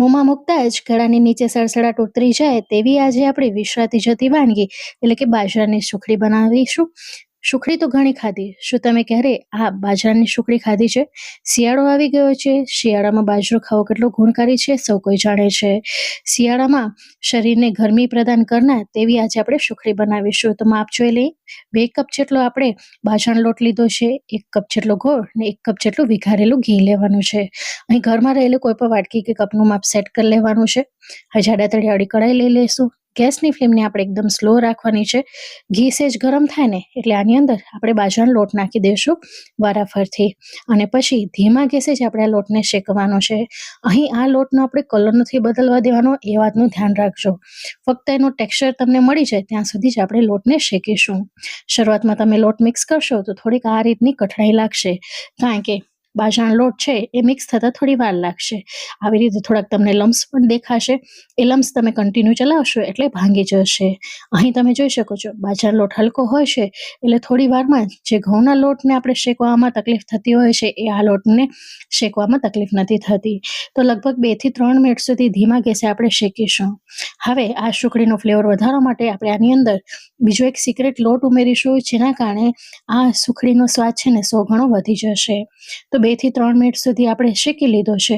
મોંમાં મૂકતા જ ગળાની નીચે સડસડાટ ઉતરી જાય તેવી આજે આપણે વિસરાતી જતી વાનગી એટલે કે બાજરાની સુખડી બનાવીશું। સુખડી તો ઘણી ખાધી, શું તમે ક્યારે બાજરાની સુખડી ખાધી છે? શિયાળો આવી ગયો છે, શિયાળામાં બાજરો ખાવો કેટલો ગુણકારી છે સૌ કોઈ જાણે છે। શિયાળામાં શરીરને ગરમી પ્રદાન કરનાર તેવી આજે આપણે સુખડી બનાવીશું। તો માપ જોઈ લઈએ। 2 કપ જેટલો આપણે બાજરાનો લોટ લીધો છે, 1 કપ જેટલો ગોળ ને 1 કપ જેટલું વઘારેલું ઘી લેવાનું છે। અહીં ઘરમાં રહેલું કોઈ પણ વાટકી કે કપનું માપ સેટ કરી લેવાનું છે। હવે જાડા તળિયાવાળી કઢાઈ લઈ લઈશું। ગેસની ફ્લેમને આપણે એકદમ સ્લો રાખવાની છે। ઘી સેજ ગરમ થાય ને એટલે આની અંદર આપણે બાજરાનો લોટ નાખી દઈશું વારાફરથી, અને પછી ધીમા ગેસે જ આપણે આ લોટને શેકવાનો છે। અહીં આ લોટનો આપણે કલર નથી બદલવા દેવાનો, એ વાતનું ધ્યાન રાખજો। ફક્ત એનો ટેક્સચર તમને મળી જાય ત્યાં સુધી જ આપણે લોટને શેકીશું। શરૂઆતમાં તમે લોટ મિક્સ કરશો તો થોડીક આ રીતની કઠણાઈ લાગશે, કારણ કે બાજરાનો લોટ છે એ મિક્સ થતાં થોડી વાર લાગશે। આવી રીતે થોડાક તમને લમ્સ પણ દેખાશે, એ લમ્સ તમે કન્ટિન્યુ ચલાવશો એટલે ભાંગી જશે। અહીં તમે જોઈ શકો છો બાજરાનો લોટ હલકો હોય છે એટલે થોડી વારમાં જે ઘઉંના લોટને આપણે શેકવામાં તકલીફ થતી હોય છે એ આ લોટને શેકવામાં તકલીફ નથી થતી। તો લગભગ 2 થી 3 મિનિટ સુધી ધીમા ગેસે આપણે શેકીશું। હવે આ સુખડીનો ફ્લેવર વધારવા માટે આપણે આની અંદર બીજો એક સિક્રેટ લોટ ઉમેરીશું, જેના કારણે આ સુખડીનો સ્વાદ છે ને 100 ગણો વધી જશે। તો 2 થી 3 મિનિટ સુધી આપણે શેકી લીધો છે।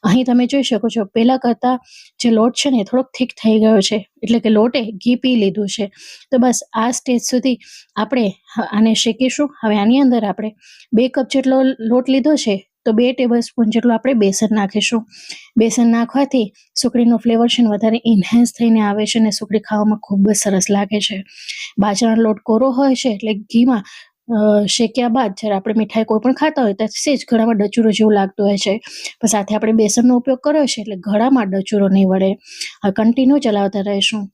અહીં તમે જોઈ શકો છો પહેલા કરતાં જે લોટ છે ને થોડોક થીક થઈ ગયો છે, એટલે કે લોટે ઘી પી લીધું છે। તો બસ આ સ્ટેજ સુધી આપણે આને શેકીશું। હવે આની અંદર આપણે 2 કપ જેટલો લોટ લીધો છે તો 2 ટેબલ સ્પૂન જેટલું આપણે બેસન નાખીશું। બેસન નાખવાથી સુખડીનો ફ્લેવર છે ને વધારે ઇન્હેન્સ થઈને આવે છે અને સુખડી ખાવામાં ખૂબ જ સરસ લાગે છે। બાજરાનો લોટ કોરો હોય છે એટલે ઘીમાં શેક્યા બાદ જ્યારે આપણે મીઠાઈ કોઈ પણ ખાતા હોય ત્યારે સેજ ગળામાં ડચુરો જેવું લાગતું હોય છે, પણ સાથે આપણે બેસનનો ઉપયોગ કર્યો છે એટલે ગળામાં ડચુરો નહીં વળે। હવે કન્ટિન્યુ ચલાવતા રહીશું।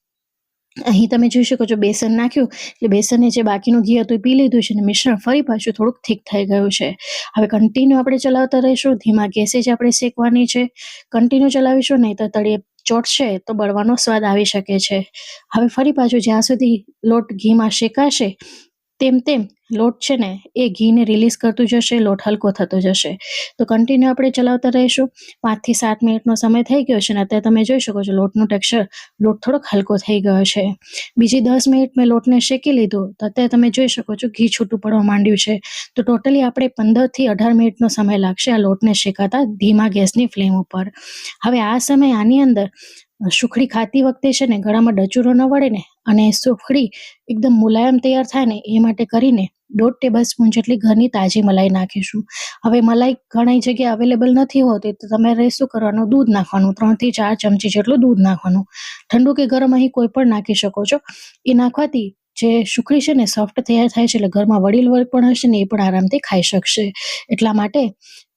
અહીં તમે જોઈ શકો છો બેસન નાખ્યું એટલે બેસને જે બાકીનું ઘી હતું એ પી લીધું છે અને મિશ્રણ ફરી પાછું થોડુંક થીક થઈ ગયું છે। હવે કન્ટિન્યુ આપણે ચલાવતા રહીશું, ધીમા ગેસે જ આપણે શેકવાની છે। કન્ટિન્યુ ચલાવીશું નહીં તો તળિયે ચોટશે તો બળવાનો સ્વાદ આવી શકે છે। હવે ફરી પાછું જ્યાં સુધી લોટ ઘીમાં શેકાશે તેમ તેમ લોટ છે ને એ ઘીને રિલીઝ કરતું જશે, લોટ હલકો થતો જશે। તો કન્ટિન્યુ આપણે ચલાવતા રહીશું। 5 થી 7 મિનિટનો સમય થઈ ગયો છે અને અત્યારે તમે જોઈ શકો છો લોટનું ટેક્સચર, લોટ થોડોક હલકો થઈ ગયો છે। બીજી 10 મિનિટ મેં લોટને શેકી લીધું તો અત્યારે તમે જોઈ શકો છો ઘી છૂટું પડવા માંડ્યું છે। તો ટોટલી આપણે 15 થી 18 મિનિટનો સમય લાગશે આ લોટને શેકાતા ધીમા ગેસની ફ્લેમ ઉપર। હવે આ સમય આની અંદર સુખડી ખાતી વખતે છે ને ગળામાં ડચુરો ન વળે ને અને સુખડી એકદમ મુલાયમ તૈયાર થાય ને એ માટે કરીને 1.5 ટેબલ સ્પૂન જેટલી ઘરની તાજી મલાઈ નાખીશું। હવે મલાઈ ઘણી જગ્યાએ અવેલેબલ નથી હોતી તો તમારે શું કરવાનું, દૂધ નાખવાનું, 3 થી 4 ચમચી જેટલું દૂધ નાખવાનું। ઠંડુ કે ગરમ અહીં કોઈ પણ નાખી શકો છો। એ નાખવાથી જે સુખડી છે ને સોફ્ટ તૈયાર થાય છે એટલે ઘરમાં વડીલ વર્ગ પણ હશે ને એ પણ આરામથી ખાઈ શકશે। એટલા માટે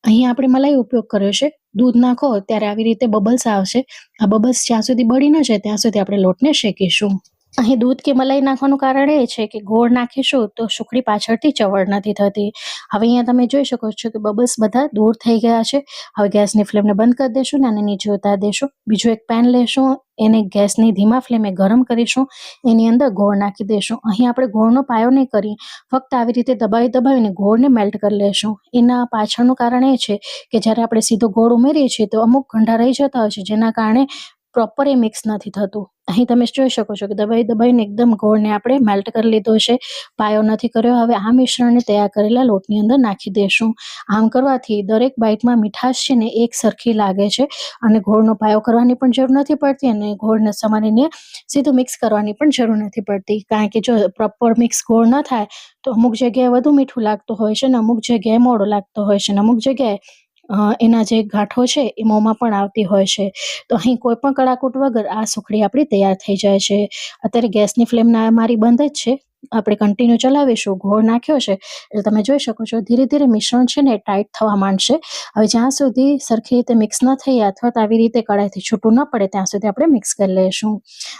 અહીં આપણે મલાઈ ઉપયોગ કર્યો છે। દૂધ નાખો ત્યારે આવી રીતે બબલ્સ આવશે, આ બબલ્સ જ્યાં સુધી બળી ન જાય ત્યાં સુધી આપણે લોટને શેકીશું। અહીં દૂધ કે મલાઈ નાખવાનું કારણ એ છે કે ગોળ નાખીશું તો સુખડી પાછળથી ચવડ નથી થતી। હવે અહીંયા તમે જોઈ શકો છો કે બબલ્સ બધા દૂર થઈ ગયા છે। હવે ગેસની ફ્લેમને બંધ કરી દેશું ને આને નીચે ઉતારી દેશું। બીજું એક પેન લેશું, એને ગેસની ધીમા ફ્લેમે ગરમ કરીશું, એની અંદર ગોળ નાખી દેશું। અહીં આપણે ગોળનો પાયો નહીં કરીએ, ફક્ત આવી રીતે દબાવીને ગોળને મેલ્ટ કરી લેશું। એના પાછળનું કારણ એ છે કે જ્યારે આપણે સીધો ગોળ ઉમેરીએ છીએ તો અમુક ગંઢા રહી જતા હોય છે, જેના કારણે પ્રોપર એ મિક્સ નથી થતું। અહીં તમે જોઈ શકો છો કે દબાઈને એકદમ ગોળને આપણે મેલ્ટ કરી લીધો છે, પાયો નથી કર્યો। હવે આ મિશ્રણને તૈયાર કરેલા લોટની અંદર નાખી દેશું। આમ કરવાથી દરેક બાઈટમાં મીઠાશ છે ને એક સરખી લાગે છે અને ગોળનો પાયો કરવાની પણ જરૂર નથી પડતી અને ગોળને સમારીને સીધું મિક્સ કરવાની પણ જરૂર નથી પડતી, કારણ કે જો પ્રોપર મિક્સ ગોળ ન થાય તો અમુક જગ્યાએ વધુ મીઠું લાગતું હોય છે ને અમુક જગ્યાએ મોડું લાગતો હોય છે અને અમુક જગ્યાએ એના જે ગાંઠો છે એ મોંમાં પણ આવતી હોય છે। તો અહીં કોઈ પણ કડાકૂટ વગર આ સુખડી આપણી તૈયાર થઈ જાય છે। અત્યારે ગેસની ફ્લેમ મારી બંધ જ છે, આપણે કન્ટિન્યુ ચલાવીશું। ગોળ નાખ્યો છે એટલે તમે જોઈ શકો છો ધીરે ધીરે મિશ્રણ છે ને ટાઈટ થવા માંડશે। હવે જ્યાં સુધી સરખી રીતે મિક્સ ન થઈ અથવા તો આવી રીતે કડાઈથી છૂટું ન પડે ત્યાં સુધી આપણે મિક્સ કરી લઈશું।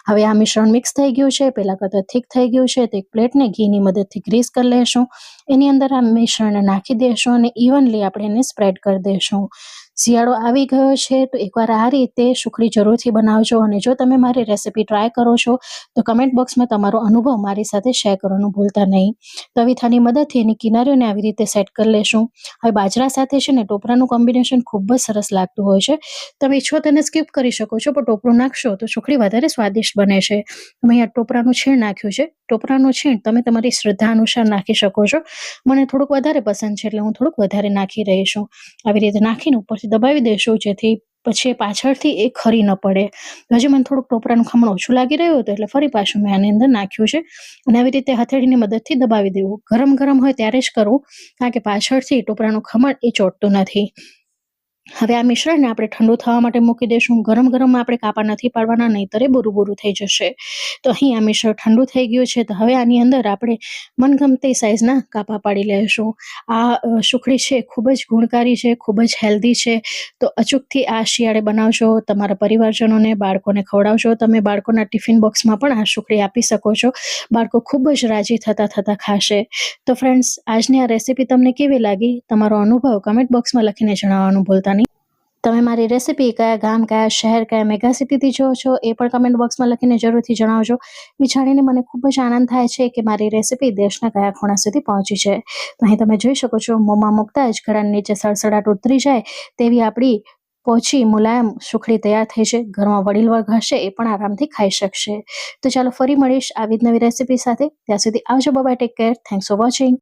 હવે આ મિશ્રણ મિક્સ થઈ ગયું છે, પહેલા કરતાં થીક થઈ ગયું છે, તો એક પ્લેટને ઘીની મદદથી ગ્રીસ કરી લઈશું। એની અંદર આ મિશ્રણને નાખી દઈશું અને ઇવનલી આપણે એને સ્પ્રેડ કરી દઈશું। શિયાળો આવી ગયો છે તો એકવાર આ રીતે સુખડી જરૂરથી બનાવજો, અને જો તમે મારી રેસીપી ટ્રાય કરો છો તો કમેન્ટ બોક્સમાં તમારો અનુભવ મારી સાથે શેર કરવાનું ભૂલતા નહીં. તવીથાની મદદથી એની કિનારીઓને આવી રીતે સેટ કરી લેશું. હવે બાજરા સાથે છે ને ટોપરાનું કોમ્બિનેશન ખૂબ જ સરસ લાગતું હોય છે. તમે ઈચ્છો તેને સ્કીપ કરી શકો છો, પણ ટોપરું નાખશો તો સુખડી વધારે સ્વાદિષ્ટ બને છે. તમે અહીંયા ટોપરાનું છીણ નાખ્યું છે. ટોપરાનું છીણ તમે તમારી શ્રદ્ધા અનુસાર નાખી શકો છો. મને થોડુંક વધારે પસંદ છે એટલે હું થોડુંક વધારે નાખી રહી છું. આવી રીતે નાખીને ઉપરથી દબાવી દેશું, જેથી પછી પાછળથી એ ખરી ન પડે. હજી મને થોડુંક ટોપરાનું ખમણ ઓછું લાગી રહ્યું હતું એટલે ફરી પાછું મેં આની અંદર નાખ્યું છે, અને આવી રીતે હથેળીની મદદથી દબાવી દેવું. ગરમ ગરમ હોય ત્યારે જ કરવું, કારણ કે પાછળથી ટોપરાનું ખમણ એ ચોંટતું નથી. હવે આ મિશ્રણને આપણે ઠંડુ થવા માટે મૂકી દઈશું. ગરમ ગરમમાં આપણે કાપા નથી પાડવાના, નહીંતર એ બોરું બોરું થઈ જશે. તો અહીં આ મિશ્રણ ઠંડુ થઈ ગયું છે. તો હવે આની અંદર આપણે મનગમતી સાઇઝના કાપા પાડી લઈશું. આ સુખડી છે ખૂબ જ ગુણકારી છે, ખૂબ જ હેલ્ધી છે. તો અચૂકથી આ શિયાળે બનાવશો, તમારા પરિવારજનોને, બાળકોને ખવડાવશો. તમે બાળકોના ટિફિન બોક્સમાં પણ આ સુખડી આપી શકો છો. બાળકો ખૂબ જ રાજી થતા ખાશે. તો ફ્રેન્ડ્સ, આજની આ રેસીપી તમને કેવી લાગી? તમારો અનુભવ કમેન્ટ બોક્સમાં લખીને જણાવવાનું ભૂલતા નહીં. તમે મારી રેસીપી કયા ગામ, કયા શહેર, કયા મેગા સિટીથી જો છો એ પણ કમેન્ટ બોક્સમાં લખીને જરૂરથી જણાવજો. એ જાણીને મને ખૂબ જ આનંદ થાય છે કે મારી રેસીપી દેશના કયા ખૂણા સુધી પહોંચી છે. તો અહીં તમે જોઈ શકો છો, મોંમાં મૂકતા જ ગળાની નીચે સડસડાટ ઉતરી જાય તેવી આપણી પોચી મુલાયમ સુખડી તૈયાર થઈ છે. ઘરમાં વડીલ વર્ગ હશે એ પણ આરામથી ખાઈ શકશે. તો ચાલો ફરી મળીશ આવી જ નવી રેસીપી સાથે. ત્યાં સુધી આવજો. Bye, take care. Thanks for watching.